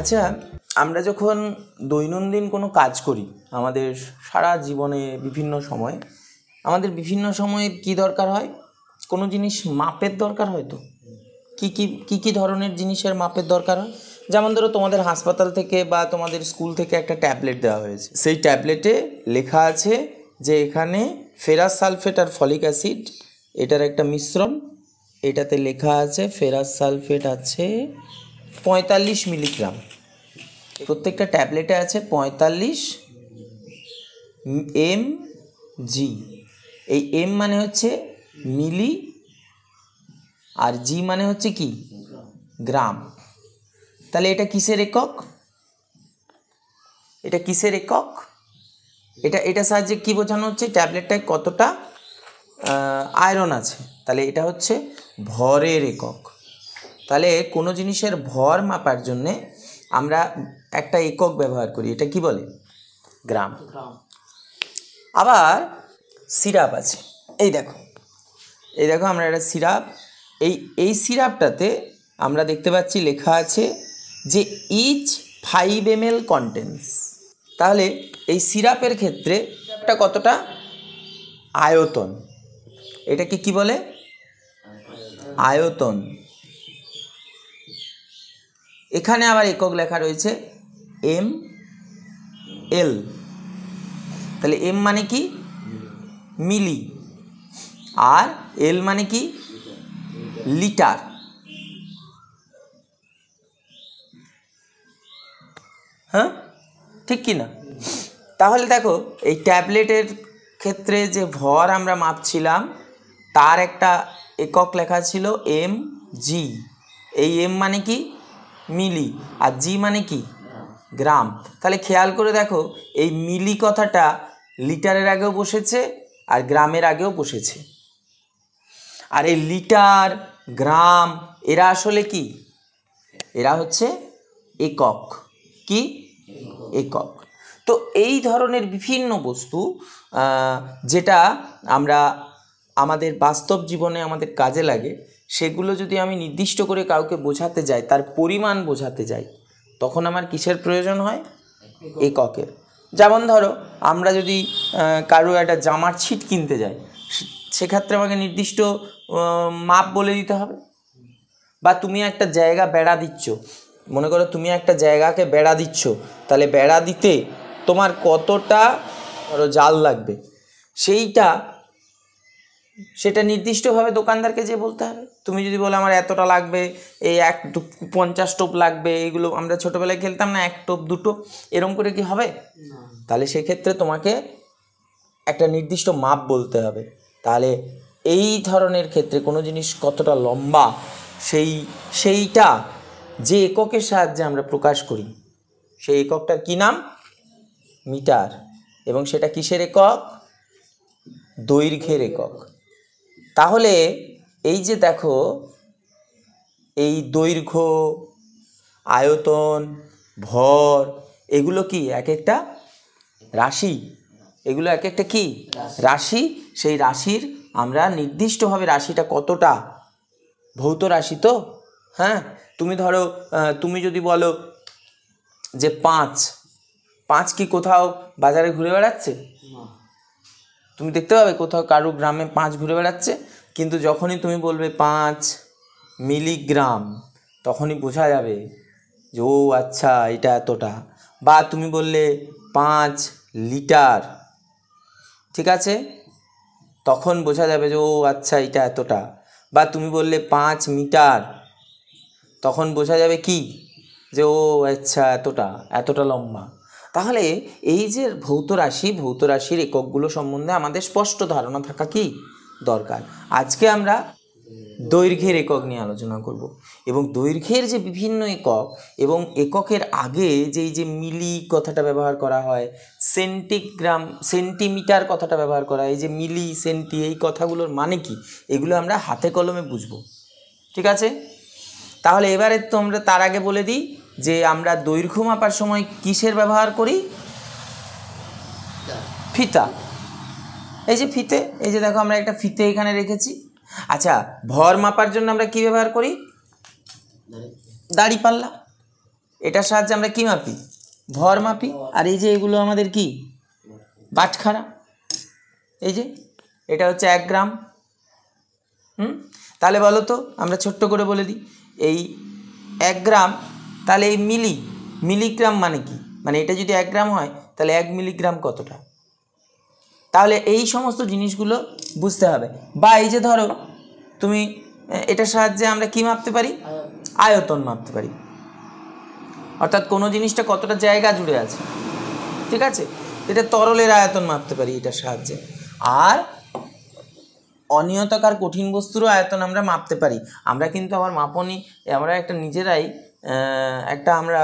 আচ্ছা, আমরা যখন দৈনন্দিন কোনো কাজ করি আমাদের সারা জীবনে বিভিন্ন সময়ে কি দরকার হয়? কোনো জিনিস মাপের দরকার হয়। তো কি ধরনের জিনিসের মাপের দরকার হয়? যেমন ধরো, তোমাদের হাসপাতাল থেকে বা তোমাদের স্কুল থেকে একটা ট্যাবলেট দেওয়া হয়েছে। সেই ট্যাবলেটে লেখা আছে যে এখানে ফেরাস সালফেট আর ফলিক অ্যাসিড এটার একটা মিশ্রণ। এটাতে লেখা আছে ফেরাস সালফেট আছে 45 মিলিগ্রাম। প্রত্যেকটা ট্যাবলেটে আছে 45 mg। এই এম মানে হচ্ছে মিলি আর জি মানে হচ্ছে কি গ্রাম। তাহলে এটা কিসের একক? এটা সাহায্যে কি বোঝানো হচ্ছে? ট্যাবলেটটায় কতটা আয়রন আছে। তাহলে এটা হচ্ছে ভরের একক। তাহলে কোনো জিনিসের ভর মাপার জন্যে আমরা একটা একক ব্যবহার করি, এটা কি বলে? গ্রাম। আবার সিরাপ আছে, এই দেখো আমরা একটা সিরাপ, এই সিরাপটাতে আমরা দেখতে পাচ্ছি লেখা আছে যে ইচ 5 ml কন্টেন্স। তাহলে এই সিরাপের ক্ষেত্রে সিরাপটা কতটা আয়তন, এটাকে কি বলে? আয়তন। এখানে আবার একক লেখা রয়েছে ml। তাহলে এম মানে কি মিলি আর এল মানে কি লিটার। হ্যাঁ, ঠিক কি না? তাহলে দেখো, এই ট্যাবলেটের ক্ষেত্রে যে ভর আমরা মাপছিলাম তার একটা একক লেখা ছিল mg। এই এম মানে কি মিলি আর জি মানে কি গ্রাম। তাহলে খেয়াল করে দেখো, এই মিলি কথাটা লিটারের আগেও বসেছে আর গ্রামের আগেও বসেছে। আর এই লিটার গ্রাম এরা আসলে কি? এরা হচ্ছে একক। কি একক? তো এই ধরনের বিভিন্ন বস্তু যেটা আমরা আমাদের বাস্তব জীবনে আমাদের কাজে লাগে, সেগুলো যদি আমি নির্দিষ্ট করে কাউকে বোঝাতে যাই, তার পরিমাণ বোঝাতে যাই, তখন আমার কিসের প্রয়োজন হয়? এককের। যেমন ধরো, আমরা যদি কারো একটা জামার ছিট কিনতে যাই, সেক্ষেত্রে আমাকে নির্দিষ্ট মাপ বলে দিতে হবে। বা তুমি একটা জায়গা বেড়া দিচ্ছ, মনে করো তুমি একটা জায়গাকে বেড়া দিচ্ছ, তাহলে বেড়া দিতে তোমার কতটা জাল লাগবে সেটা নির্দিষ্টভাবে দোকানদারকে যে বলতে হবে। তুমি যদি বলো আমার এতটা লাগবে, এই 50 টোপ লাগবে, এইগুলো আমরা ছোটোবেলায় খেলতাম না, 1 টোপ 2 টোপ, এরম করে কি হবে? তাহলে সেক্ষেত্রে তোমাকে একটা নির্দিষ্ট মাপ বলতে হবে। তাহলে এই ধরনের ক্ষেত্রে কোনো জিনিস কতটা লম্বা সেইটা যে এককের সাহায্যে আমরা প্রকাশ করি, সেই এককটার কি নাম? মিটার। এবং সেটা কিসের একক? দৈর্ঘ্যের একক। তাহলে এই যে দেখো, এই দৈর্ঘ্য, আয়তন, ভর, এগুলো কি এক একটা রাশি। এগুলো এক একটা কি রাশি। সেই রাশির আমরা নির্দিষ্টভাবে রাশিটা কতটা ভৌত রাশি। তো হ্যাঁ, তুমি ধরো, তুমি যদি বলো যে 5 কি কোথাও বাজারে ঘুরে বেড়াচ্ছে? তুমি দেখতে পাবে কোথাও কারো গ্রামে 5 ঘুরে বেড়াচ্ছে? কিন্তু যখনই তুমি বলবে 5 মিলিগ্রাম, তখনই বোঝা যাবে যে ও আচ্ছা এটা এতটা। বা তুমি বললে 5 লিটার, ঠিক আছে, তখন বোঝা যাবে যে ও আচ্ছা এটা এতটা। বা তুমি বললে 5 মিটার, তখন বোঝা যাবে কি যে ও আচ্ছা এতটা লম্বা। তাহলে এই যে ভৌত রাশির এককগুলো সম্বন্ধে আমাদের স্পষ্ট ধারণা থাকা কি দরকার। আজকে আমরা দৈর্ঘ্যের একক নিয়ে আলোচনা করব। এবং দৈর্ঘ্যের যে বিভিন্ন একক, এবং এককের আগে যে মিলি কথাটা ব্যবহার করা হয়, সেন্টিগ্রাম, সেন্টিমিটার কথাটা ব্যবহার করা হয়, এই যে মিলি, সেন্টি, এই কথাগুলোর মানে কি, এগুলো আমরা হাতে কলমে বুঝবো। ঠিক আছে? তাহলে এবারে তোমরা তার আগে বলে দিই যে আমরা দৈর্ঘ্য মাপার সময় কিসের ব্যবহার করি? ফিতা। এই যে ফিতে, এই যে দেখো আমরা একটা ফিতে এখানে রেখেছি। আচ্ছা, ভর মাপার জন্য আমরা কি ব্যবহার করি? দাঁড়িপাল্লা। এটার সাহায্যে আমরা কি মাপি? ভর মাপি। আর এই যে এগুলো আমাদের কি? বাটখারা। এই যে এটা হচ্ছে 1 গ্রাম। তাহলে বলো তো, আমরা ছোট্ট করে বলে দিই, এই 1 গ্রাম, তাহলে এই মিলিগ্রাম মানে কি? মানে এটা যদি 1 গ্রাম হয় তাহলে 1 মিলিগ্রাম কতটা? তাহলে এই সমস্ত জিনিসগুলো বুঝতে হবে। বা এই যে ধরো তুমি এটার সাহায্যে আমরা কি মাপতে পারি? আয়তন মাপতে পারি, অর্থাৎ কোনো জিনিসটা কতটা জায়গা জুড়ে আছে, ঠিক আছে, এটা তরলের আয়তন মাপতে পারি এটার সাহায্যে। আর অনিয়তাকার কঠিন বস্তুরও আয়তন আমরা মাপতে পারি। আমরা কিন্তু আবার মাপনি, আমরা একটা নিজেরাই একটা, আমরা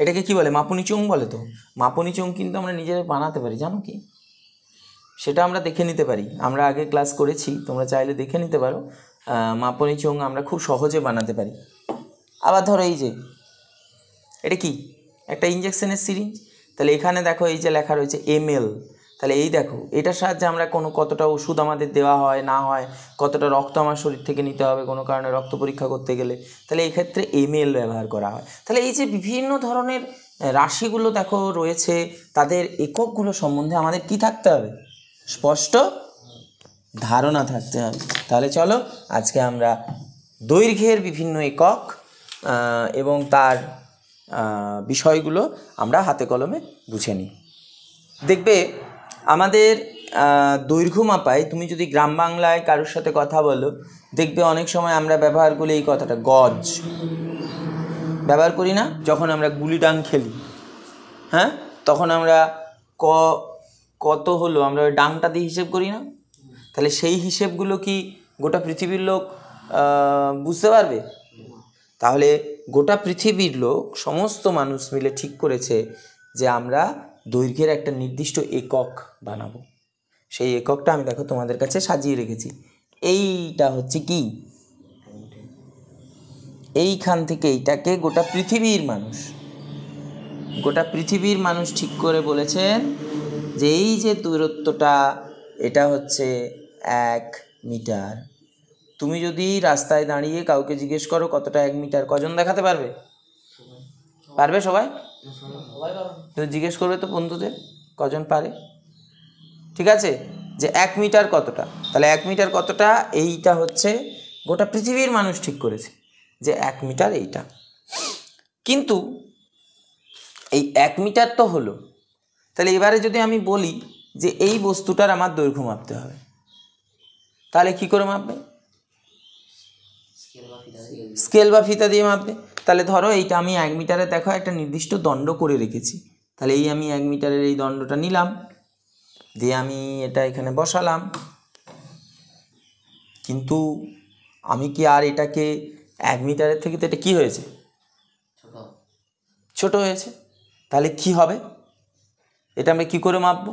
এটাকে কি বলে, মাপনি চোঙ বলে। তো মাপনি চোঙ কিন্তু আমরা নিজেরাই বানাতে পারি, জানো কি? সেটা আমরা দেখে নিতে পারি, আমরা আগে ক্লাস করেছি, তোমরা চাইলে দেখে নিতে পারো। মাপনি চোঙ আমরা খুব সহজে বানাতে পারি। আবার ধরো এই যে এটা কি? একটা ইঞ্জেকশনের সিরিঞ্জ। তাহলে এখানে দেখো এই যে লেখা রয়েছে ml। তাহলে এই দেখো এটার সাহায্যে আমরা কতটা ওষুধ আমাদের দেওয়া হয় না হয়, কতটা রক্ত আমার শরীর থেকে নিতে হবে কোনো কারণে রক্ত পরীক্ষা করতে গেলে, তাহলে এই ক্ষেত্রে ml ব্যবহার করা হয়। তাহলে এই যে বিভিন্ন ধরনের রাশিগুলো দেখো রয়েছে, তাদের এককগুলো সম্বন্ধে আমাদের কি থাকতে হবে? স্পষ্ট ধারণা থাকতে হবে। তাহলে চলো আজকে আমরা দৈর্ঘ্যের বিভিন্ন একক এবং তার বিষয়গুলো আমরা হাতে কলমে বুঝে নিই। দেখবে আমাদের দৈর্ঘ্য মাপায়, তুমি যদি গ্রাম বাংলায় কারোর সাথে কথা বলো, দেখবে অনেক সময় আমরা ব্যবহার করি এই কথাটা, গজ ব্যবহার করি না? যখন আমরা গুলি ডাং খেলি, হ্যাঁ, তখন আমরা কত হলো আমরা ওই ডাংটা দিয়ে হিসেব করি না? তাহলে সেই হিসেবগুলো কি গোটা পৃথিবীর লোক বুঝতে পারবে? তাহলে গোটা পৃথিবীর লোক, সমস্ত মানুষ মিলে ঠিক করেছে যে আমরা দৈর্ঘ্যের একটা নির্দিষ্ট একক বানাবো। সেই এককটা আমি দেখো তোমাদের কাছে সাজিয়ে রেখেছি। এইটা হচ্ছে কি? এইখান থেকে এইটাকে গোটা পৃথিবীর মানুষ ঠিক করে বলেছেন যে এই যে দূরত্বটা, এটা হচ্ছে 1 মিটার। তুমি যদি রাস্তায় দাঁড়িয়ে কাউকে জিজ্ঞেস করো কতটা 1 মিটার, কজন দেখাতে পারবে? পারবে সবাই? তুমি জিজ্ঞেস করবে তো বন্ধুদের, কজন পারে? ঠিক আছে, যে 1 মিটার কতটা, তাহলে 1 মিটার কতটা, এইটা হচ্ছে গোটা পৃথিবীর মানুষ ঠিক করেছে যে 1 মিটার এইটা। কিন্তু এই 1 মিটার তো হলো, তাহলে এবারে যদি আমি বলি যে এই বস্তুটার আমার দৈর্ঘ্য মাপতে হবে, তাহলে কি করে মাপবে? স্কেল বা ফিতা দিয়ে মাপবে। তাহলে ধরো এইটা আমি 1 মিটারে দেখো একটা নির্দিষ্ট দণ্ড করে রেখেছি, তাহলে এই আমি 1 মিটারের এই দণ্ডটা নিলাম, দিয়ে আমি এটা এখানে বসালাম। কিন্তু আমি কি আর এটাকে 1 মিটারের থেকে, তো এটা কি হয়েছে? ছোট হয়েছে। তাহলে কি হবে? এটা আমরা কি করে মাপবো?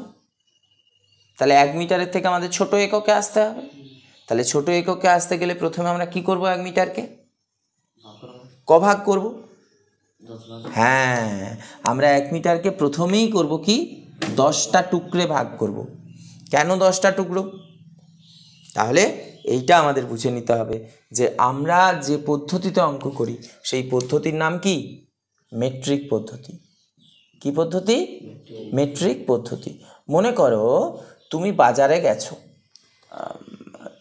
তাহলে 1 মিটারের থেকে আমাদের ছোট এককে আসতে হবে। তাহলে ছোট এককে আসতে গেলে প্রথমে আমরা কি করব? 1 মিটারকে ভাগ করব? হ্যাঁ, আমরা 1 মিটারকে প্রথমেই করব কি? 10টা টুকরে ভাগ করব। কেন 10টা টুকরো? তাহলে এইটা আমাদের বুঝে নিতে হবে যে আমরা যে পদ্ধতিতে অঙ্ক করি সেই পদ্ধতির নাম কি? মেট্রিক পদ্ধতি। কি পদ্ধতি? মেট্রিক পদ্ধতি। মনে করো তুমি বাজারে গেছো,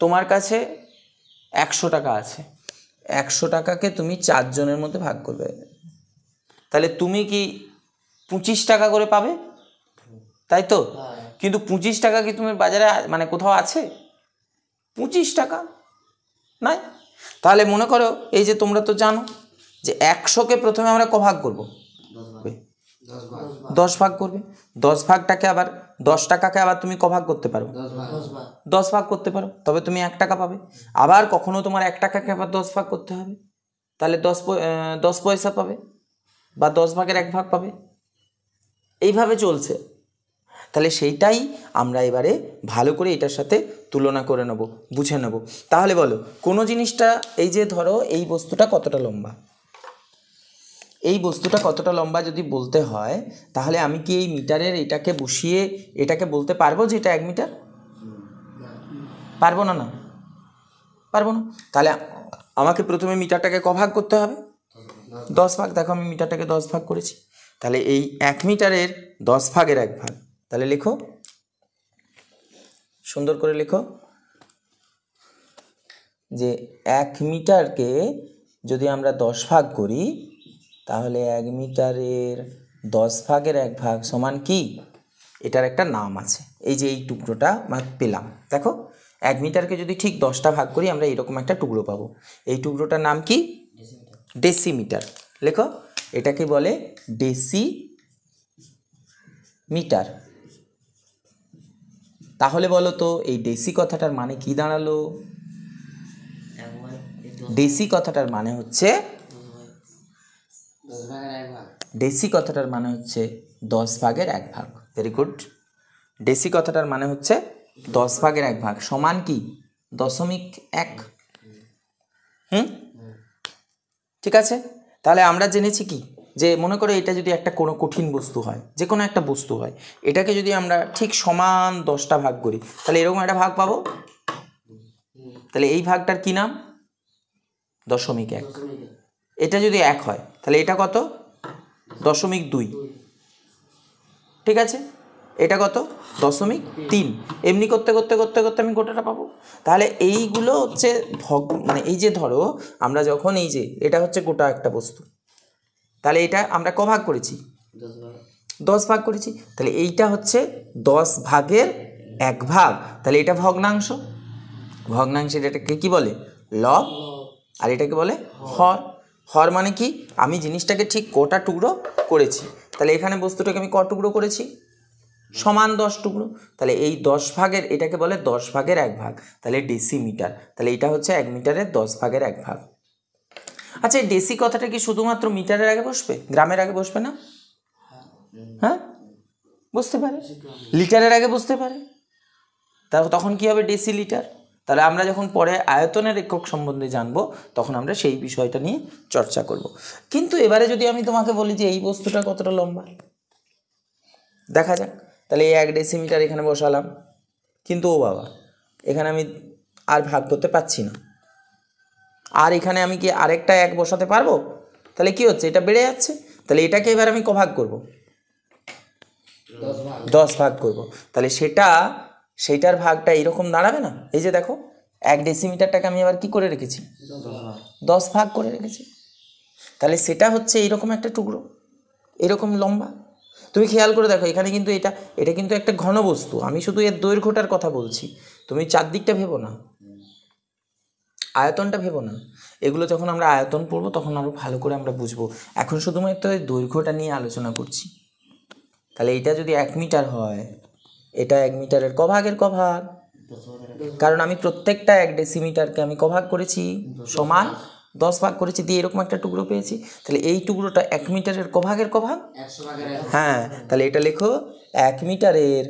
তোমার কাছে 100 টাকা আছে, 100 টাকাকে তুমি 4 জনের মধ্যে ভাগ করবে, তাহলে তুমি কি 25 টাকা করে পাবে, তাই তো? কিন্তু 25 টাকা কি তুমি বাজারে মানে কোথাও আছে? 25 টাকা নাই। তাহলে মনে করো এই যে তোমরা তো জানো যে 100কে প্রথমে আমরা ভাগ করব, 10 ভাগ করবে। 10 ভাগটাকে আবার 10 টাকাকে আবার তুমি ভাগ করতে পারো, 10 ভাগ করতে পারো, তবে তুমি 1 টাকা পাবে। আবার কখনো তোমার 1 টাকাকে আবার 10 ভাগ করতে হবে, তাহলে 10 পয়সা পাবে বা 10 ভাগের 1 ভাগ পাবে। এইভাবে চলছে। তাহলে সেইটাই আমরা এবারে ভালো করে এটার সাথে তুলনা করে নেব, বুঝে নেব। তাহলে বলো, কোনো জিনিসটা, এই যে ধরো এই বস্তুটা কতটা লম্বা, এই বস্তুটা কতটা লম্বা যদি বলতে হয়, তাহলে আমি কি এই মিটারের এটাকে বসিয়ে এটাকে বলতে পারবো যে এটা 1 মিটার? পারবো না? না পারবো না। তাহলে আমাকে প্রথমে মিটারটাকে ভাগ করতে হবে, 10 ভাগ। দেখো আমি মিটারটাকে 10 ভাগ করেছি, তাহলে এই 1 মিটারের 10 ভাগের 1 ভাগ। তাহলে লেখো, সুন্দর করে লেখো যে 1 মিটারকে যদি আমরা 10 ভাগ করি তাহলে 1 মিটারের 10 ভাগের 1 ভাগ সমান কি? এটার একটা নাম আছে, এই যে এই টুকরোটা পেলাম। দেখো 1 মিটারকে যদি ঠিক 10টা ভাগ করি আমরা এরকম একটা টুকরো পাবো। এই টুকরোটার নাম কি? ডেসিমিটার। লেখো, এটাকে বলে ডেসিমিটার। তাহলে বলো তো এই ডেসি কথাটার মানে কি দাঁড়ালো? ডেসি কথাটার মানে হচ্ছে 10 ভাগের 1 ভাগ। Very good. ডেসি কথাটার মানে হচ্ছে 10 ভাগের 1 ভাগ সমান কি? 0.1। ঠিক আছে, তাহলে আমরা জেনেছি কি, যে মনে করো এটা যদি একটা কোনো কঠিন বস্তু হয়, যে কোনো একটা বস্তু হয়, এটাকে যদি আমরা ঠিক সমান 10টা ভাগ করি তাহলে এরকম একটা ভাগ পাবো। তাহলে এই ভাগটার কি নাম? 0.1। এটা যদি 1 হয় তাহলে এটা কত? 0.2। ঠিক আছে, এটা কত? 0.3। এমনি করতে করতে করতে করতে আমি গোটাটা পাবো। তাহলে এইগুলো হচ্ছে মানে এই যে ধরো আমরা যখন এই যে এটা হচ্ছে গোটা একটা বস্তু, তাহলে এটা আমরা ক ভাগ করেছি? 10 ভাগ করেছি। তাহলে এইটা হচ্ছে 10 ভাগের 1 ভাগ। তাহলে এটা ভগ্নাংশ। ভগ্নাংশের এটাকে কি বলে? লব। আর এটাকে বলে হর। হর মানে কি? আমি জিনিসটাকে ঠিক কটা টুকরো করেছি। তাহলে এখানে বস্তুটাকে আমি ক টুকরো করেছি? সমান 10 টুকরো। তাহলে এই 10 ভাগের, এটাকে বলে 10 ভাগের 1 ভাগ। তাহলে ডেসিমিটার। তাহলে এটা হচ্ছে 1 মিটারের 10 ভাগের 1 ভাগ। আচ্ছা, এই ডেসি কথাটা কি শুধুমাত্র মিটারের আগে বসবে, গ্রামের আগে বসবে না? হ্যাঁ, বসতে পারে। লিটারের আগে বসতে পারে। তারপর তখন কি হবে? Deci litre. তাহলে আমরা যখন পরে আয়তনের একক সম্বন্ধে জানবো তখন আমরা সেই বিষয়টা নিয়ে চর্চা করব। কিন্তু এবারে যদি আমি তোমাকে বলি যে এই বস্তুটা কতটা লম্বা, দেখা যাক। তাহলে এই 1 ডেসিমিটার এখানে বসালাম, কিন্তু ও বাবা, এখানে আমি আর ভাগ করতে পারছি না। আর এখানে আমি কি আরেকটা 1 বসাতে পারবো? তাহলে কি হচ্ছে? এটা বেড়ে যাচ্ছে। তাহলে এটাকে এবার আমি ক ভাগ করবো? 10 ভাগ করব। তাহলে সেইটার ভাগটা এইরকম দাঁড়াবে না? এই যে দেখো 1 ডেসিমিটারটাকে আমি আবার কি করে রেখেছি? 10 ভাগ করে রেখেছি। তাহলে সেটা হচ্ছে এইরকম একটা টুকরো, এরকম লম্বা। তুমি খেয়াল করে দেখো, এখানে কিন্তু এটা কিন্তু একটা ঘন বস্তু। আমি শুধু এর দৈর্ঘ্যটার কথা বলছি, তুমি চারদিকটা ভেবো না, আয়তনটা ভেবো না। এগুলো যখন আমরা আয়তন পড়বো তখন আরও ভালো করে আমরা বুঝবো। এখন শুধুমাত্র এই দৈর্ঘ্যটা নিয়ে আলোচনা করছি। তাহলে এইটা যদি 1 মিটার হয়, এটা 1 মিটারের ক ভাগের ক ভাগ? কারণ আমি প্রত্যেকটা 1 ডেসিমিটারকে আমি ক ভাগ করেছি? সমান 10 ভাগ করেছি, দিয়ে এরকম একটা টুকরো পেয়েছি। তাহলে এই টুকরোটা 1 মিটারের ক ভাগের ক ভাগ? হ্যাঁ, তাহলে এটা লেখো 1 মিটারের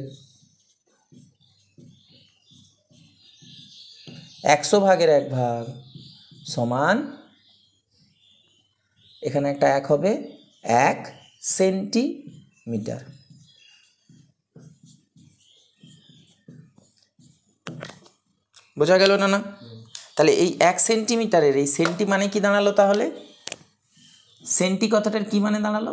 100 ভাগের 1 ভাগ সমান, এখানে একটা 1 হবে, 1 সেন্টিমিটার। বোঝা গেল না? তাহলে এই 1 সেন্টিমিটারের এই সেন্টি মানে কি দাঁড়ালো? তাহলে সেন্টি কথাটার কি মানে দাঁড়ালো?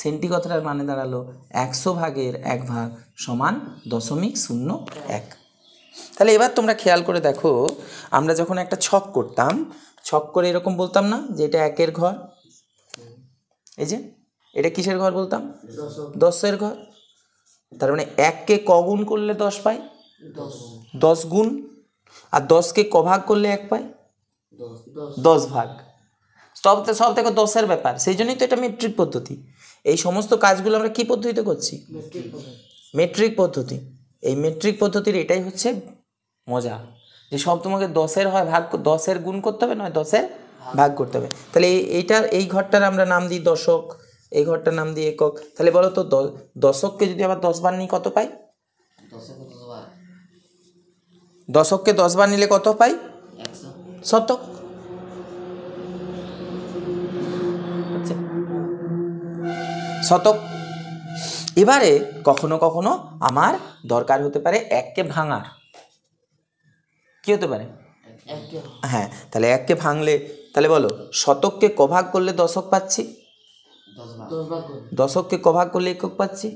সেন্টি কথাটার মানে দাঁড়ালো 100 ভাগের 1 ভাগ সমান 0.01। তাহলে এবার তোমরা খেয়াল করে দেখো, আমরা যখন একটা ছক করতাম, ছক করে এরকম বলতাম না যে এটা 1-এর ঘর, এই যে এটা কিসের ঘর বলতাম? 10-এর ঘর। তার মানে 1-কে ক গুণ করলে 10 পাই? 10 গুণ। আর 10-কে ক ভাগ করলে 1 পাই? 10 ভাগ। সব থেকে 10-এর ব্যাপার, সেই জন্যই তো এটা মেট্রিক পদ্ধতি। এই সমস্ত কাজগুলো আমরা কি পদ্ধতিতে করছি? মেট্রিক পদ্ধতি। এই মেট্রিক পদ্ধতির এটাই হচ্ছে মজা, যে সব তোমাকে 10-এর হয় ভাগ, 10-এর গুণ করতে হবে, নয় 10-এর ভাগ করতে হবে। তাহলে এই ঘরটার আমরা নাম দিই দশক, এই ঘরটার নাম দিই একক। তাহলে বলো তো দশককে যদি আবার 10 বার নিই কত পাই? দশককে 10 বার নিলে কত পাই? শতক। শতক। এবারে কখনো কখনো আমার দরকার হতে পারে 1-কে ভাঙার। কি হতে পারে? হ্যাঁ, তাহলে 1-কে ভাঙলে তাহলে বলো শতককে ক ভাগ করলে দশক পাচ্ছি, দশককে ক ভাগ করলে একক পাচ্ছি,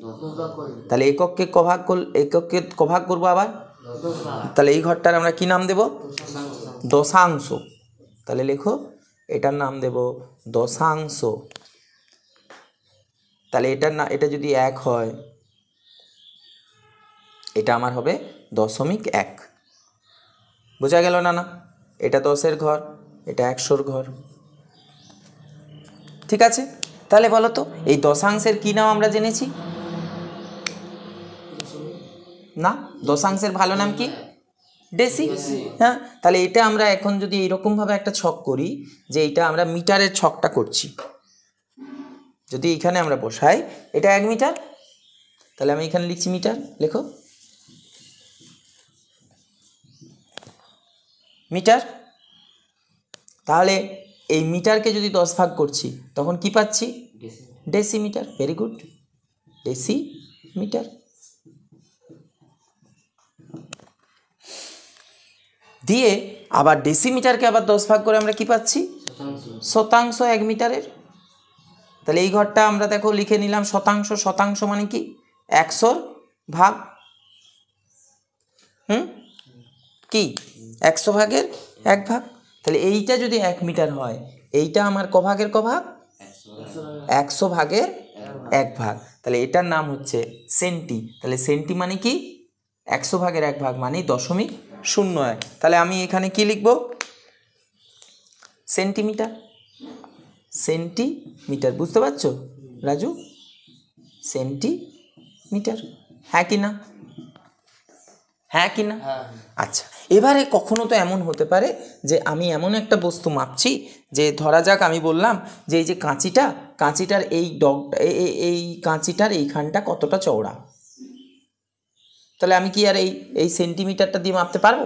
তাহলে এককে ক ভাগ করবো আবার, তাহলে এই ঘরটার আমরা কি নাম দেব? দশাংশ। তাহলে লেখো এটার নাম দেব দশাংশ। তাহলে এটা যদি 1 হয়, এটা আমার হবে 0.1। বোঝা গেল না? এটা 10-এর ঘর, এটা 100-র ঘর। ঠিক আছে, তাহলে বলো তো এই দশাংশের কি নাম আমরা জেনেছি না? দশাংশের ভালো নাম কি? ডেসি। হ্যাঁ, তাহলে এটা আমরা এখন যদি এরকমভাবে একটা ছক করি, যে এটা আমরা মিটারের ছকটা করছি, যদি এখানে আমরা বসাই এটা 1 মিটার, তাহলে আমি এখানে লিখছি মিটার, লেখো মিটার। তাহলে এই মিটারকে যদি 10 ভাগ করছি তখন কি পাচ্ছি? ডেসিমিটার। Very good, decimetre. দিয়ে আবার ডেসিমিটারকে আবার 10 ভাগ করে আমরা কি পাচ্ছি? শতাংশ 1 মিটারের। তাহলে এই ঘরটা আমরা দেখো লিখে নিলাম শতাংশ। শতাংশ মানে কি? 100-র ভাগ। কি 100 ভাগের 1 ভাগ। তাহলে এইটা যদি 1 মিটার হয়, এইটা আমার ক ভাগের ক ভাগ? 100 ভাগের 1 ভাগ। তাহলে এটার নাম হচ্ছে সেন্টি। তাহলে সেন্টি মানে কি? 100 ভাগের 1 ভাগ মানে 0.01। তাহলে আমি এখানে কি লিখব? সেন্টিমিটার। সেন্টিমিটার, বুঝতে পারছো রাজু? সেন্টিমিটার। হ্যাঁ কি না? হ্যাঁ কি না? আচ্ছা, এবারে কখনো তো এমন হতে পারে যে আমি এমন একটা বস্তু মাপছি, যে ধরা যাক আমি বললাম যে এই যে কাঁচিটার এই কাঁচিটার এইখানটা কতটা চওড়া, তাহলে আমি কি আর এই সেন্টিমিটারটা দিয়ে মাপতে পারবো?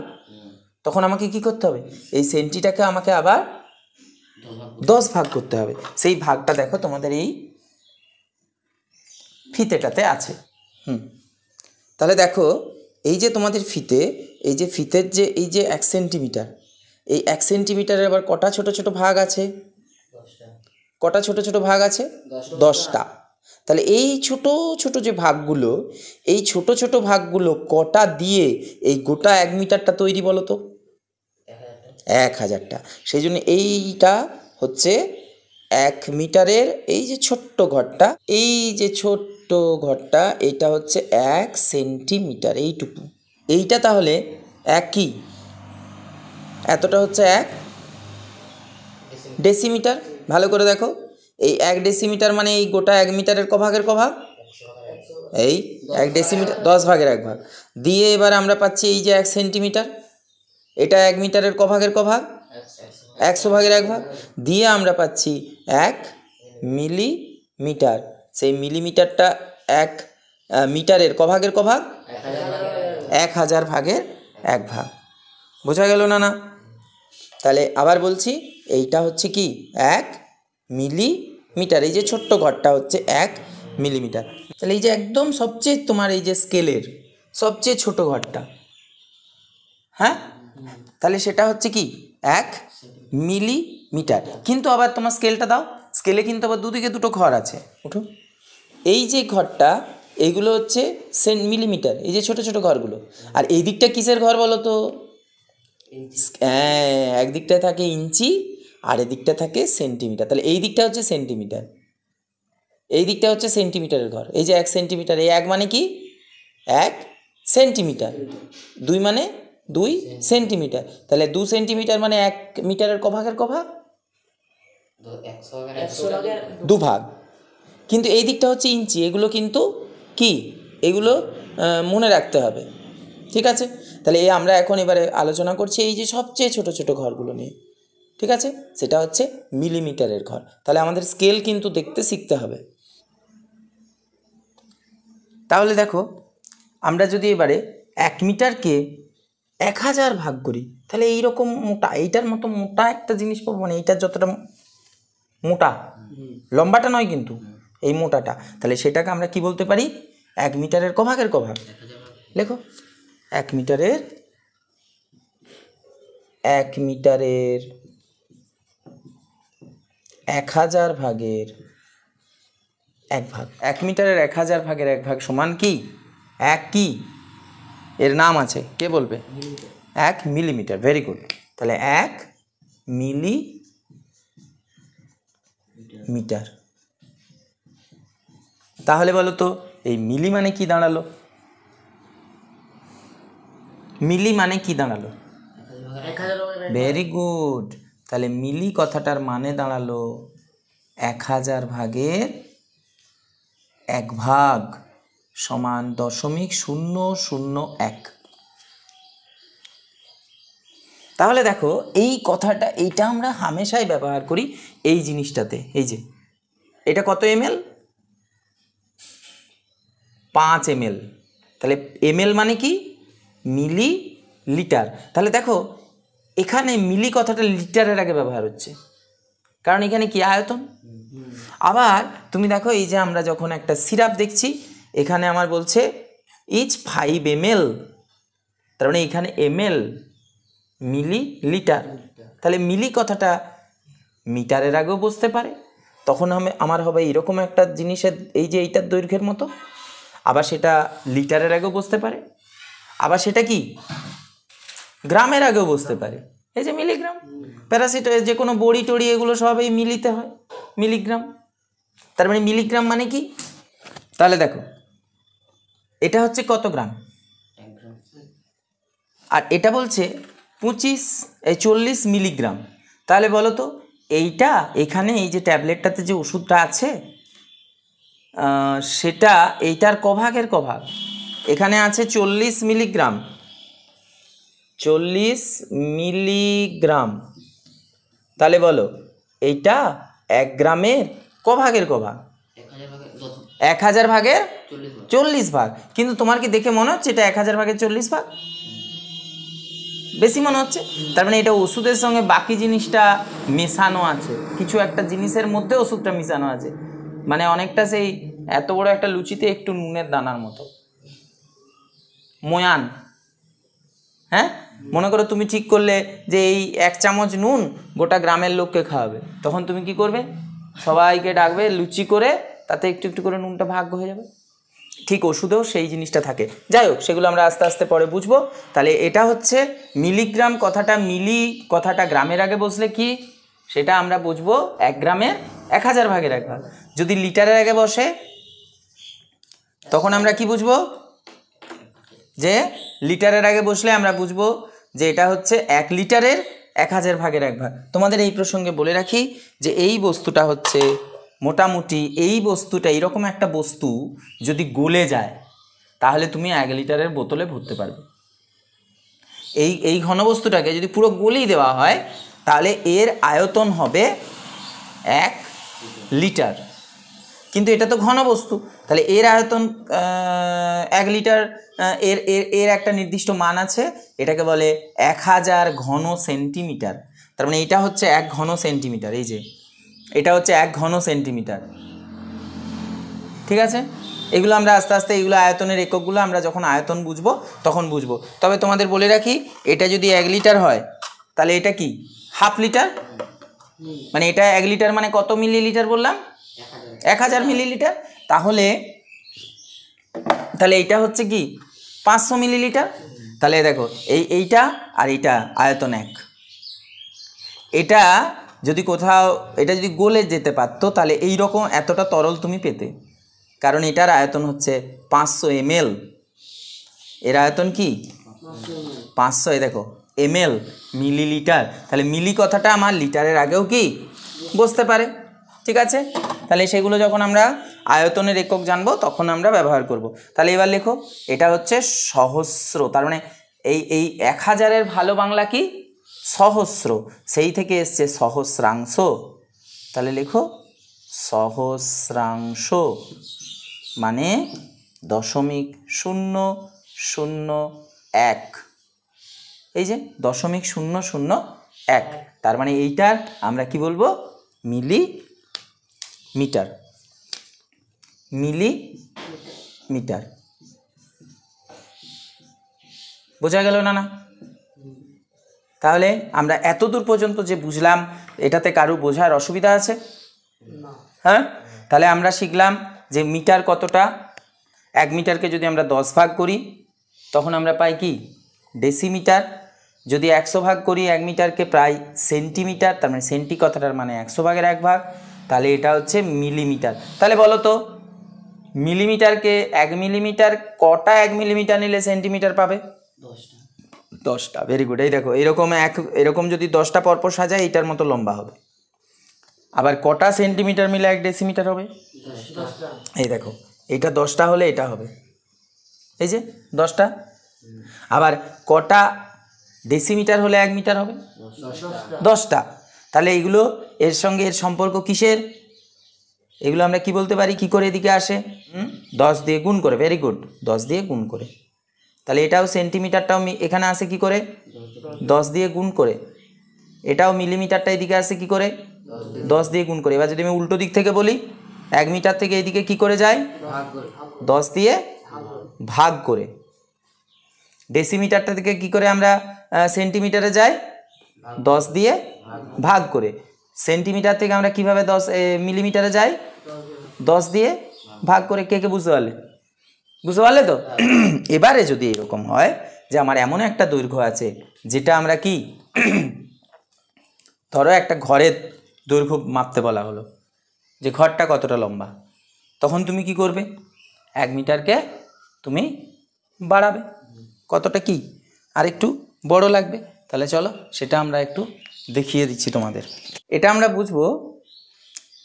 তখন আমাকে কি করতে হবে? এই সেন্টিটাকে আমাকে আবার 10 ভাগ করতে হবে। সেই ভাগটা দেখো তোমাদের এই ফিতেটাতে আছে। তাহলে দেখো এই যে তোমাদের ফিতে, এই যে ফিতের যে এই যে 1 সেন্টিমিটার, এই 1 সেন্টিমিটারের আবার কটা ছোট ছোট ভাগ আছে? কটা ছোট ছোট ভাগ আছে? 10টা। তাহলে এই ছোট ছোট যে ভাগগুলো, এই ছোট ছোট ভাগগুলো কটা দিয়ে এই গোটা 1 মিটারটা তৈরি বলো তো? 1000টা। সেই জন্য এইটা হচ্ছে 1 মিটারের এই যে ছোট্ট ঘরটা, এই যে ছোট্ট ঘরটা, এটা হচ্ছে 1 সেন্টিমিটার। এইটুকু, এইটা তাহলে 1 কি? এতটা হচ্ছে 1 ডেসিমিটার। ভালো করে দেখো, এই 1 ডেসিমিটার মানে এই গোটা 1 মিটারের ক ভাগের ক ভাগ? এই 1 ডেসিমিটার 10 ভাগের 1 ভাগ। দিয়ে এবার আমরা পাচ্ছি এই যে 1 সেন্টিমিটার, এটা 1 মিটারের ক ভাগের ক ভাগ? 100 ভাগের 1 ভাগ। দিয়ে আমরা পাচ্ছি 1 মিলিমিটার। সেই মিলিমিটারটা 1 মিটারের ক ভাগের ক ভাগ? 1000 ভাগের 1 ভাগ। বোঝা গেল না? তাহলে আবার বলছি, এইটা হচ্ছে কি? 1 মিলিমিটার। এই যে ছোট্ট ঘরটা হচ্ছে 1 মিলিমিটার। তাহলে এই যে একদম সবচেয়ে তোমার এই যে স্কেলের সবচেয়ে ছোট ঘরটা, হ্যাঁ, তাহলে সেটা হচ্ছে কি? 1 মিলিমিটার। কিন্তু আবার তোমার স্কেলটা দাও, স্কেলে কিন্তু আবার দুদিকে দুটো ঘর আছে। উঠো, এই যে ঘরটা, এইগুলো হচ্ছে মিলিমিটার, এই যে ছোট ছোট ঘরগুলো। আর এই দিকটা কিসের ঘর বলো তো? হ্যাঁ, একদিকটায় থাকে ইঞ্চি আর এদিকটা থাকে সেন্টিমিটার। তাহলে এই দিকটা হচ্ছে সেন্টিমিটার, এই দিকটা হচ্ছে সেন্টিমিটারের ঘর। এই যে 1 সেন্টিমিটার, এই 1 মানে কি? 1 সেন্টিমিটার। 2 মানে 2 সেন্টিমিটার। তাহলে 2 সেন্টিমিটার মানে 1 মিটারের ক ভাগের ক ভাগ? 2 ভাগ। কিন্তু এই দিকটা হচ্ছে ইঞ্চি। এগুলো কিন্তু কি? এগুলো মনে রাখতে হবে, ঠিক আছে? তাহলে আমরা এখন এবারে আলোচনা করছি এই যে সবচেয়ে ছোট ছোট ঘরগুলো নিয়ে, ঠিক আছে? সেটা হচ্ছে মিলিমিটারের ঘর। তাহলে আমাদের স্কেল কিন্তু দেখতে শিখতে হবে। তাহলে দেখো, আমরা যদি এবারে 1 মিটারকে 1000 ভাগ করি, তাহলে এইরকম মোটা, এইটার মতো মোটা একটা জিনিস পাবো। মানে এইটার যতটা মোটা, লম্বাটা নয় কিন্তু, এই মোটাটা। তাহলে সেটাকে আমরা কি বলতে পারি? 1 মিটারের ক ভাগের ক ভাগ? লেখো 1 মিটারের 1000 ভাগের 1 ভাগ। 1 মিটারের 1000 ভাগের 1 ভাগ সমান কি? 1 কি এর নাম আছে, কে বলবে? 1 মিলিমিটার। Very good. তাহলে 1 মিলিমিটার। তাহলে বলো তো এই মিলি মানে কি দাঁড়ালো? মিলি মানে কি দাঁড়ালো? Very good. তাহলে মিলি কথাটার মানে দাঁড়ালো 1000 ভাগের 1 ভাগ সমান 0.001। তাহলে দেখো এই কথাটা, এইটা আমরা হামেশাই ব্যবহার করি এই জিনিসটাতে। এই যে এটা কত ml? 5 ml। তাহলে ml মানে কি? মিলি লিটার। তাহলে দেখো এখানে মিলি কথাটা লিটারের আগে ব্যবহার হচ্ছে, কারণ এখানে কি আয়তন। আবার তুমি দেখো এই যে আমরা যখন একটা সিরাপ দেখছি, এখানে আমার বলছে ইচ 5 ml, তার মানে এখানে ml মিলি লিটার। তাহলে মিলি কথাটা মিটারের আগেও বসতে পারে, তখন আমার হবে এরকম একটা জিনিসের, এই যে এইটার দৈর্ঘ্যের মতো। আবার সেটা লিটারের আগেও বসতে পারে, আবার সেটা কি গ্রামের আগেও বসতে পারে। এই যে মিলিগ্রাম, প্যারাসিটামল, যে কোনো বড়ি টড়ি এগুলো সব এই মিলিতে হয়, মিলিগ্রাম। তার মানে মিলিগ্রাম মানে কি? তাহলে দেখো এটা হচ্ছে কত গ্রাম, আর এটা বলছে 40 মিলিগ্রাম। তাহলে বলো তো এইটা এখানে এই যে ট্যাবলেটটাতে যে ওষুধটা আছে সেটা এইটার কভাগের কভাগ। এখানে আছে 40 মিলিগ্রাম, 40 মিলিগ্রাম। তাহলে বলো এইটা 1 গ্রামের কভাগের কভাগ? 1000 ভাগের 40 ভাগ। কিন্তু তোমার কি দেখে মনে হচ্ছে এটা 1000 ভাগের 40 ভাগ? বেশি মনে হচ্ছে। তার মানে এটা ওষুধের সঙ্গে বাকি জিনিসটা মেশানো আছে, কিছু একটা জিনিসের মধ্যে ওষুধটা মেশানো আছে। মানে অনেকটা সেই এত বড় একটা লুচিতে একটু নুনের দানার মতো ময়ান। হ্যাঁ, মনে করো তুমি ঠিক করলে যে এই 1 চামচ নুন গোটা গ্রামের লোককে খাওয়াবে, তখন তুমি কি করবে? সবাইকে ডাকবে লুচি করে, তাতে একটু একটু করে নুনটা ভাগ হয়ে যাবে। ঠিক ওষুধেও সেই জিনিসটা থাকে। যাই হোক, সেগুলো আমরা আস্তে আস্তে পরে বুঝবো। তাহলে এটা হচ্ছে মিলিগ্রাম কথাটা, মিলি কথাটা গ্রামের আগে বসলে কি সেটা আমরা বুঝবো 1 গ্রামের 1000 ভাগের 1 ভাগ। যদি লিটারের আগে বসে তখন আমরা কি বুঝবো? যে লিটারের আগে বসলে আমরা বুঝবো যে এটা হচ্ছে 1 লিটারের 1000 ভাগের 1 ভাগ। তোমাদের এই প্রসঙ্গে বলে রাখি যে এই বস্তুটা হচ্ছে মোটামুটি, এই বস্তুটা এরকম একটা বস্তু যদি গলে যায় তাহলে তুমি 1 লিটারের বোতলে ভরতে পারবে। এই ঘনবস্তুটাকে যদি পুরো গলিয়ে দেওয়া হয় তাহলে এর আয়তন হবে 1 লিটার। কিন্তু এটা তো ঘনবস্তু, তাহলে এর আয়তন 1 লিটার, এর এর এর একটা নির্দিষ্ট মান আছে, এটাকে বলে 1000 ঘন সেন্টিমিটার। তার মানে এটা হচ্ছে 1 ঘন সেন্টিমিটার। এই যে এটা হচ্ছে 1 ঘন সেন্টিমিটার। ঠিক আছে, এগুলো আমরা আস্তে আস্তে, এগুলো আয়তনের এককগুলো আমরা যখন আয়তন বুঝবো তখন বুঝবো। তবে তোমাদের বলে রাখি, এটা যদি 1 লিটার হয় তাহলে এটা কি হাফ লিটার, মানে এটা 1 লিটার মানে কত মিলিলিটার বললাম? 1000 মিলিলিটার। তাহলে এইটা হচ্ছে কি 500 মিলিলিটার। তাহলে দেখো এইটা আর এইটা আয়তন 1। এটা যদি কোথাও, এটা যদি গলে যেতে পারতো তাহলে এই রকম এতটা তরল তুমি পেতে, কারণ এটার আয়তন হচ্ছে 500 ml। এর আয়তন কি 500, দেখো ml মিলিলিটার। তাহলে মিলি কথাটা আমার লিটারের আগেও কি বসতে পারে। ঠিক আছে, তাহলে সেগুলো যখন আমরা আয়তনের একক জানবো তখন আমরা ব্যবহার করব। তাহলে এবার লেখো, এটা হচ্ছে সহস্র। তার মানে এই 1000-এর ভালো বাংলা কি? সহস্র। সেই থেকে এসছে সহস্রাংশ। তাহলে লেখো সহস্রাংশ মানে 0.001। এই যে 0.001, তার মানে এইটার আমরা কি বলবো? মিলিমিটার। মিলিমিটার। বোঝা গেল না? তাহলে আমরা এতদূর পর্যন্ত যে বুঝলাম, এটাতে কারো বোঝার অসুবিধা আছে? হ্যাঁ, তাহলে আমরা শিখলাম যে মিটার কতটা। 1 মিটারকে যদি আমরা 10 ভাগ করি তখন আমরা পাই কি? ডেসিমিটার। যদি 100 ভাগ করি 1 মিটারকে প্রায় সেন্টিমিটার, তার মানে সেন্টি কথাটার মানে 100 ভাগের 1 ভাগ, তাহলে এটা হচ্ছে মিলিমিটার। তাহলে বলো তো মিলিমিটারকে 1 মিলিমিটার কটা 1 মিলিমিটার নিলে সেন্টিমিটার পাবে? 10টা। Very good. এই দেখো এরকম যদি 10টা পরপর সাজায় এইটার মতো লম্বা হবে। আবার কটা সেন্টিমিটার মিলে 1 ডেসিমিটার হবে? 10টা। এই দেখো এইটা 10টা হলে এটা হবে, এই যে 10টা। আবার কটা ডেসিমিটার হলে 1 মিটার হবে? 10টা। তাহলে এইগুলো এর সঙ্গে এর সম্পর্ক কিসের? এগুলো আমরা কি বলতে পারি? কি করে এদিকে আসে? 10 দিয়ে গুণ করে। ভেরি গুড, 10 দিয়ে গুণ করে। তাহলে এটাও সেন্টিমিটারটাও এখানে আসে কি করে? 10 দিয়ে গুণ করে। এটাও মিলিমিটারটা এদিকে আসে কি করে? 10 দিয়ে গুণ করে। এবার যদি আমি উল্টো দিক থেকে বলি, 1 মিটার থেকে এদিকে কি করে যায়? 10 দিয়ে ভাগ করে। ডেসিমিটারটা থেকে কি করে আমরা সেন্টিমিটারে যাই? 10 দিয়ে ভাগ করে। সেন্টিমিটার থেকে আমরা কিভাবে মিলিমিটারে যাই? 10 দিয়ে ভাগ করে। কে কে বুঝতে পারলে? বুঝতে পারলে তো? এবারে যদি এরকম হয় যে আমার এমন একটা দৈর্ঘ্য আছে যেটা আমরা কি ধরো একটা ঘরের দৈর্ঘ্য মাপতে বলা হলো যে ঘরটা কতটা লম্বা, তখন তুমি কি করবে? 1 মিটারকে তুমি বাড়াবে। কতটা কি আর একটু বড় লাগবে। তাহলে চলো সেটা আমরা একটু দেখিয়ে দিচ্ছি তোমাদের। এটা আমরা বুঝবো।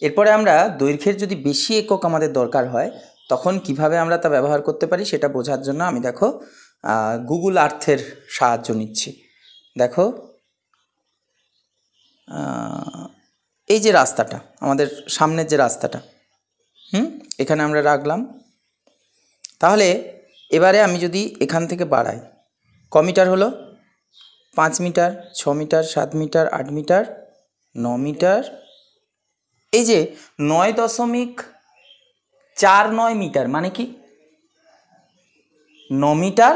এরপরে আমরা দৈর্ঘ্যের যদি বেশি একক আমাদের দরকার হয় তখন কিভাবে আমরা তা ব্যবহার করতে পারি সেটা বোঝার জন্য আমি দেখো গুগল আর্থের সাহায্য নিচ্ছি। দেখো এই যে রাস্তাটা, আমাদের সামনের যে রাস্তাটা, এখানে আমরা রাখলাম। তাহলে এবারে আমি যদি এখান থেকে বাড়াই, ক মিটার হলো? 5 metre, 6 metre, 7 metre, 8 metre, 9 metre. এই যে 9.49 মিটার মানে কি? 9 মিটার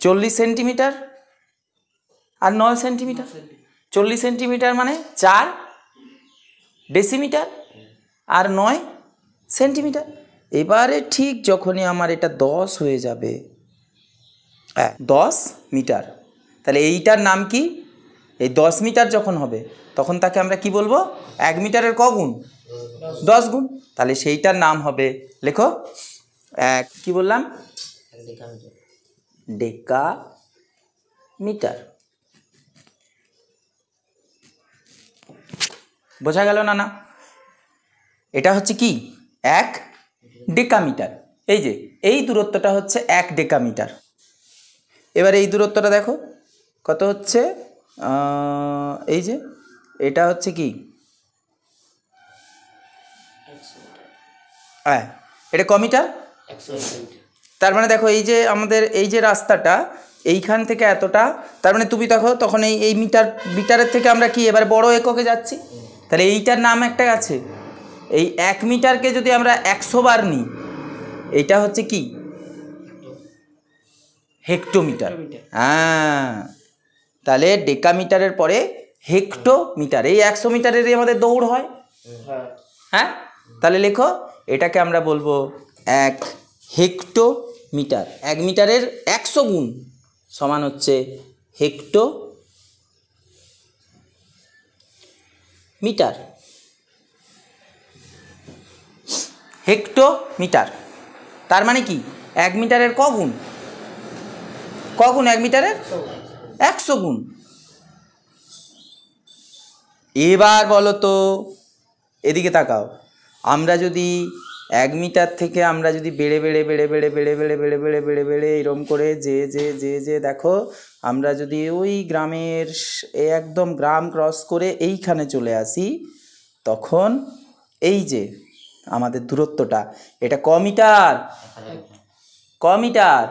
40 সেন্টিমিটার আর 9 সেন্টিমিটার। 40 সেন্টিমিটার মানে 4 ডেসিমিটার আর 9 সেন্টিমিটার। এবারে ঠিক যখনই আমার এটা 10 হয়ে যাবে, 10 মিটার, তাহলে এইটার নাম কি? এই 10 মিটার যখন হবে তখন তাকে আমরা কি বলবো? 1 মিটারের ক গুণ? 10 গুণ। তাহলে সেইটার নাম হবে, লেখো, কি বললাম? Decametre. বোঝা গেল না? না, এটা হচ্ছে কি? 1 ডেকামিটার। এই যে এই দূরত্বটা হচ্ছে 1 ডেকামিটার। এবার এই দূরত্বটা দেখো কত হচ্ছে? এই যে এটা হচ্ছে কি? এটা ক মিটার? তার মানে দেখো এই যে আমাদের এই যে রাস্তাটা এইখান থেকে এতটা, তার মানে তুমি দেখো তখন এই মিটারের থেকে আমরা কি এবার বড় এককে যাচ্ছি। তাহলে এইটার নাম একটা আছে। এই 1 মিটারকে যদি আমরা 100 বার নিই, এইটা হচ্ছে কি? হেক্টোমিটার। হ্যাঁ, তাহলে ডেকামিটারের পরে হেক্টোমিটার। এই 100 মিটারেরই আমাদের দৌড় হয়। হ্যাঁ, তাহলে লেখো এটাকে আমরা বলবো 1 হেক্টোমিটার। 1 মিটারের 100 গুণ সমান হচ্ছে হেক্টোমিটার। হেক্টোমিটার তার মানে কি? 1 মিটারের ক গুণ? ক গুণ 1 মিটারের? 100 গুণ। এবার বলো তো, এদিকে তাকাও, আমরা যদি 1 মিটার থেকে আমরা যদি বেড়ে বেড়ে বেড়ে বেড়ে বেড়ে বেড়ে বেড়ে বেড়ে বেড়ে বেড়ে এরম করে যে দেখো আমরা যদি ওই গ্রামের একদম গ্রাম ক্রস করে এইখানে চলে আসি, তখন এই যে আমাদের দূরত্বটা, এটা ক মিটার? ক মিটার?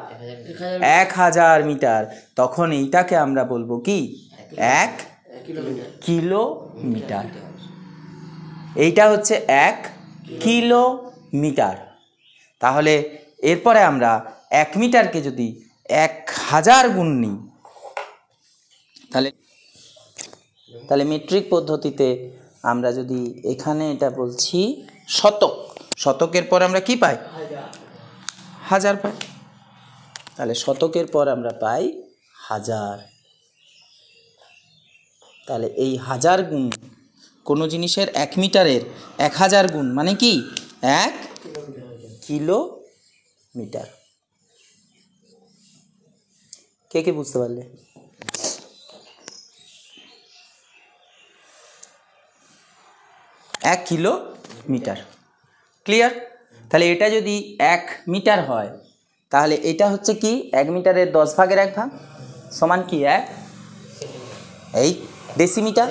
1000 মিটার। তখন এইটাকে আমরা বলবো কি? 1 কিলোমিটার। এইটা হচ্ছে 1 কিলোমিটার। তাহলে এরপরে আমরা 1 মিটারকে যদি 1000 গুণ নিই, তাহলে তাহলে মেট্রিক পদ্ধতিতে আমরা যদি এখানে এটা বলছি শতক, শতকের পর আমরা কি পাই? হাজার পাই। তাহলে শতকের পর আমরা পাই হাজার। তাহলে এই হাজার গুণ কোনো জিনিসের 1 মিটারের 1000 গুণ মানে কি 1 কিলোমিটার। কে কে বুঝতে পারলে? এক কিলোমিটার, ক্লিয়ার? তাহলে এটা যদি 1 মিটার হয় তাহলে এটা হচ্ছে কি 1 মিটারের 10 ভাগের 1 ভাগ সমান কি 1 এই ডেসিমিটার।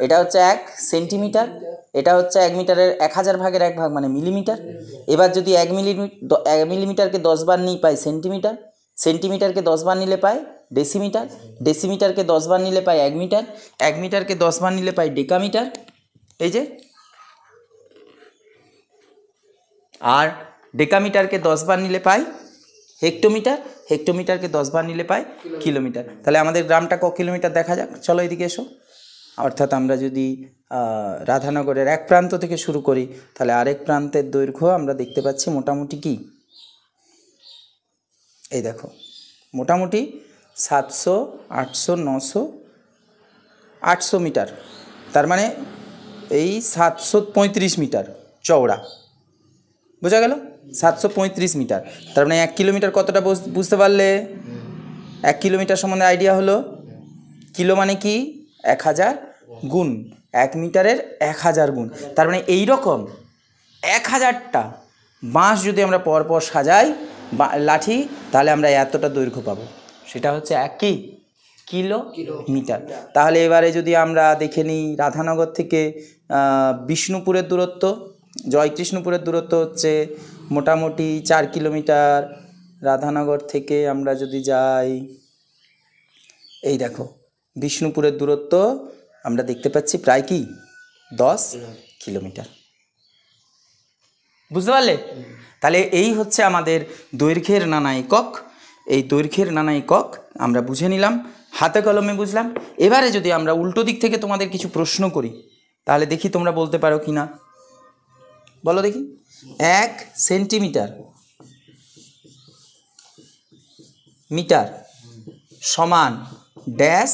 এটা হচ্ছে 1 সেন্টিমিটার, এটা হচ্ছে 1 মিটারের 1000 ভাগের 1 ভাগ মানে মিলিমিটার। এবার যদি 1 মিলিমিটারকে 10 বার নিই পাই সেন্টিমিটার, সেন্টিমিটারকে 10 বার নিলে পাই ডেসিমিটার, ডেসিমিটারকে 10 বার নিলে পাই 1 মিটার, 1 মিটারকে 10 বার নিলে পাই ডেকামিটার। এই যে, আর ডেকামিটারকে 10 বার নিলে পাই হেক্টোমিটার, হেক্টোমিটারকে 10 বার নিলে পাই কিলোমিটার। তাহলে আমাদের গ্রামটা ক কিলোমিটার দেখা যাক, চলো এদিকে এসো। অর্থাৎ আমরা যদি রাধানগরের এক প্রান্ত থেকে শুরু করি তাহলে আরেক প্রান্তের দৈর্ঘ্য আমরা দেখতে পাচ্ছি মোটামুটি কি, এই দেখো মোটামুটি 700, 800, 900, 800 মিটার। তার মানে এই 735 মিটার চওড়া, বোঝা গেল? 735 মিটার। তার মানে 1 কিলোমিটার কতটা বুঝতে পারলে? 1 কিলোমিটার সম্বন্ধে আইডিয়া হলো। কিলো মানে কি 1000 গুণ, 1 মিটারের 1000 গুণ। তার মানে এইরকম 1000টা বাঁশ যদি আমরা পরপর সাজাই লাঠি, তাহলে আমরা এতটা দৈর্ঘ্য পাবো। সেটা হচ্ছে 1 কিলোমিটার। তাহলে এবারে যদি আমরা দেখে নিই রাধানগর থেকে বিষ্ণুপুরের দূরত্ব, জয়কৃষ্ণপুরের দূরত্ব হচ্ছে মোটামুটি 4 কিলোমিটার। রাধানগর থেকে আমরা যদি যাই, এই দেখো বিষ্ণুপুরের দূরত্ব আমরা দেখতে পাচ্ছি প্রায় কি 10 কিলোমিটার। বুঝতে পারলে? তাহলে এই হচ্ছে আমাদের দৈর্ঘ্যের নানা একক। এই দৈর্ঘ্যের নানা একক আমরা বুঝে নিলাম, হাতে কলমে বুঝলাম। এবারে যদি আমরা উল্টো দিক থেকে তোমাদের কিছু প্রশ্ন করি তাহলে দেখি তোমরা বলতে পারো কি না, বলো দেখি। 1 সেন্টিমিটার মিটার সমান ড্যাশ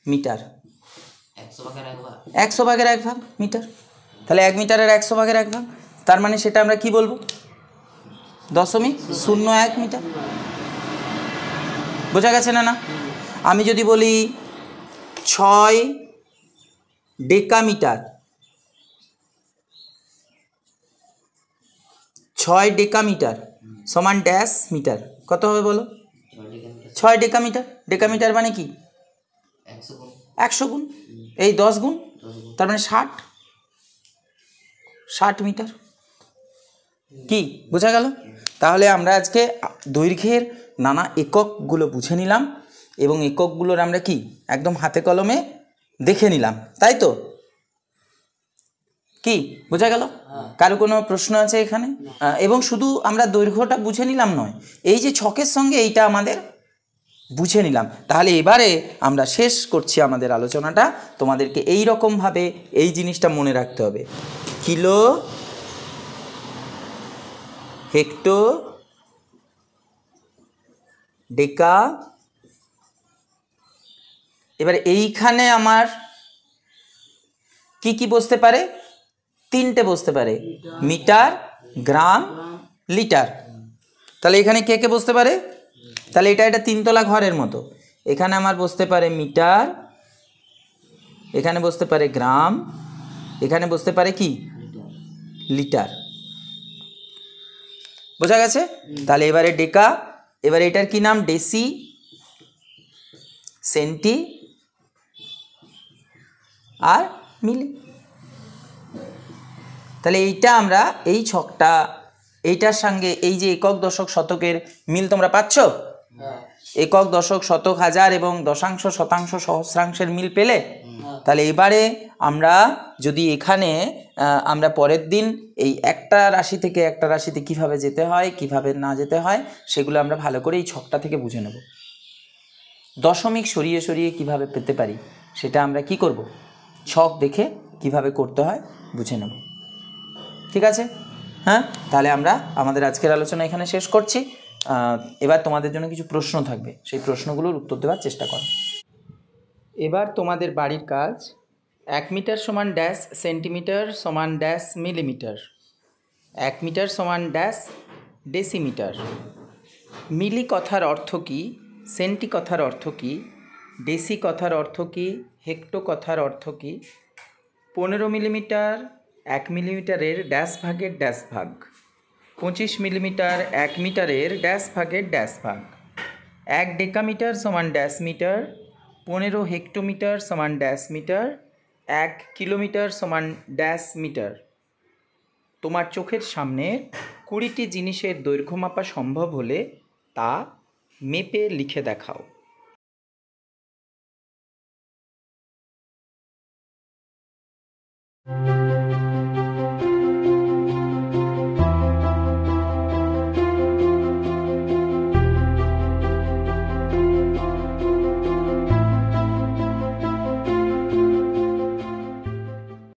মিটার, 100 ভাগের 1 ভাগ মিটার। তাহলে 1 মিটারের 100 ভাগের 1 ভাগ, তার মানে সেটা আমরা কি বলবো 0.01 মিটার। বোঝা গেছে না? না আমি যদি বলি 6 ডেকামিটার, 6 ডেকামিটার সমান ড্যাশ মিটার, কত হবে বলো? 6 ডেকামিটার। ডেকামিটার মানে কি 100 গুণ, এই 10 গুণ, তার মানে 60 মিটার। কি বোঝা গেল? তাহলে আমরা আজকে দৈর্ঘ্যের নানা এককগুলো বুঝে নিলাম এবং এককগুলোর আমরা কি একদম হাতে কলমে দেখে নিলাম, তাই তো? কি বোঝা গেল? কারো কোনো প্রশ্ন আছে এখানে? এবং শুধু আমরা দৈর্ঘ্যটা বুঝে নিলাম নয়, এই যে ছকের সঙ্গে এইটা আমাদের বুঝে নিলাম। তাহলে এবারে আমরা শেষ করছি আমাদের আলোচনাটা। তোমাদেরকে এই রকমভাবে এই জিনিসটা মনে রাখতে হবে, কিলো, হেক্টো, ডেকা। এবারে এইখানে আমার কি কি বসতে পারে? 3টে বসতে পারে, মিটার, গ্রাম, লিটার। তাহলে এখানে কে কে বসতে পারে? তাহলে এটা 3 তলা ঘরের মতো। এখানে আমার বসতে পারে মিটার, এখানে বসতে পারে গ্রাম, এখানে বসতে পারে কি লিটার। বোঝা গেছে? তাহলে এবারে ডেকা, এবারে এটার কি নাম? ডেসি, সেন্টি আর মিলি। তাহলে এইটা আমরা এই ছকটা, এইটার সঙ্গে এই যে একক, দশক, শতকের মিল তোমরা পাচ্ছ? একক, দশক, শতক, হাজার এবং দশাংশ, শতাংশ, সহস্রাংশের মিল পেলে? তাহলে এবারে আমরা যদি এখানে আমরা পরের দিন এই একটা রাশি থেকে একটা রাশিতে কিভাবে যেতে হয়, কিভাবে না যেতে হয়, সেগুলো আমরা ভালো করে এই ছকটা থেকে বুঝে নেব। দশমিক সরিয়ে সরিয়ে কিভাবে পেতে পারি সেটা আমরা কি করব, ছক দেখে কিভাবে করতে হয় বুঝে নেব। ঠিক আছে? হ্যাঁ, তাহলে আমরা আমাদের আজকের আলোচনা এখানে শেষ করছি। এবার তোমাদের জন্য কিছু প্রশ্ন থাকবে, সেই প্রশ্নগুলোর উত্তর দেওয়ার চেষ্টা করো। এবার তোমাদের বাড়ির কাজ, 1 মিটার সমান ড্যাশ সেন্টিমিটার সমান ড্যাশ মিলিমিটার, 1 মিটার সমান ড্যাশ ডেসিমিটার। মিলি কথার অর্থ কী, সেন্টি কথার অর্থ কী, ডেসি কথার অর্থ কী, হেক্টো কথার অর্থ কী, 15 মিলিমিটার 1 মিলিমিটারের ড্যাশ ভাগের ড্যাশ ভাগ, 25 মিলিমিটার 1 মিটারের ড্যাশ ভাগের ড্যাশ ভাগ, 1 ডেকামিটার সমান ড্যাশ মিটার, 15 হেক্টোমিটার সমান ড্যাশ মিটার, 1 কিলোমিটার সমান ড্যাশ মিটার। তোমার চোখের সামনে 20টি জিনিসের দৈর্ঘ্য মাপা সম্ভব হলে তা মেপে লিখে দেখাও।